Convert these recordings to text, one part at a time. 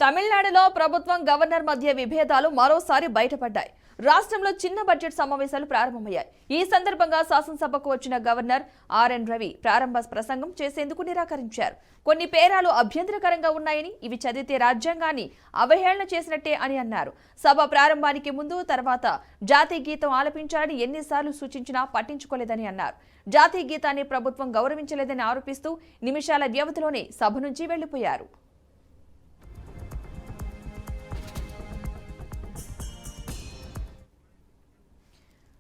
తమిళనాడులో ప్రభుత్వం గవర్నర్ మధ్య విభేదాలు మరోసారి బయటపడ్డాయి. రాష్ట్రంలో చిన్న బడ్జెట్ సమావేశాలు ప్రారంభమయ్యాయి. ఈ సందర్భంగా శాసనసభకు వచ్చిన గవర్నర్ ఆర్ఎన్ రవి ప్రారంభ ప్రసంగం చేసేందుకు నిరాకరించారు. కొన్ని పేరాలు అభ్యంతరకరంగా ఉన్నాయని, ఇవి చదివితే రాజ్యాంగాన్ని అవహేళన చేసినట్టే అని అన్నారు. సభ ప్రారంభానికి ముందు తర్వాత జాతీయ గీతం ఆలపించాలని ఎన్నిసార్లు సూచించినా పట్టించుకోలేదని అన్నారు. జాతీయ గీతాన్ని ప్రభుత్వం గౌరవించలేదని ఆరోపిస్తూ నిమిషాల వ్యవధిలోనే సభ నుంచి వెళ్లిపోయారు.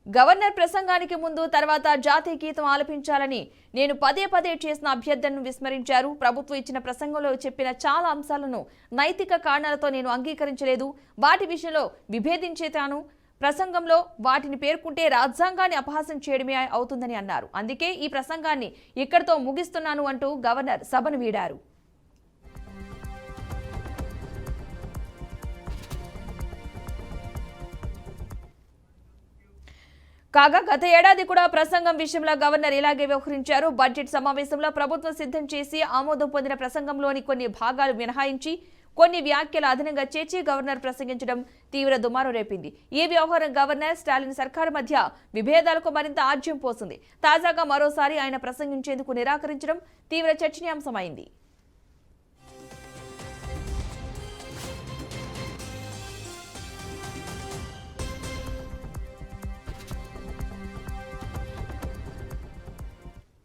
గవర్నర్ ప్రసంగానికి ముందు తర్వాత జాతీయ గీతం ఆలపించాలని నేను పదే పదే చేసిన అభ్యర్థనను విస్మరించారు. ప్రభుత్వం ఇచ్చిన ప్రసంగంలో చెప్పిన చాలా అంశాలను నైతిక కారణాలతో నేను అంగీకరించలేదు. వాటి విషయంలో విభేదించేతాను. ప్రసంగంలో వాటిని పేర్కొంటే రాజ్యాంగాన్ని అపహాస్యం చేయడమే అవుతుందని అన్నారు. అందుకే ఈ ప్రసంగాన్ని ఇక్కడితో ముగిస్తున్నాను అంటూ గవర్నర్ సభను వీడారు. కాగా గత ఏడాది కూడా ప్రసంగం విషయంలో గవర్నర్ ఇలాగే వ్యవహరించారు. బడ్జెట్ సమావేశంలో ప్రభుత్వం సిద్ధం చేసి ఆమోదం పొందిన ప్రసంగంలోని కొన్ని భాగాలు మినహాయించి కొన్ని వ్యాఖ్యలు అదనంగా చేర్చి గవర్నర్ ప్రసంగించడం తీవ్ర దుమారం రేపింది. ఈ వ్యవహారం గవర్నర్ స్టాలిన్ సర్కారు మధ్య విభేదాలకు మరింత ఆజ్యం పోసింది. తాజాగా మరోసారి ఆయన ప్రసంగించేందుకు నిరాకరించడం తీవ్ర చర్చనీయాంశమైంది.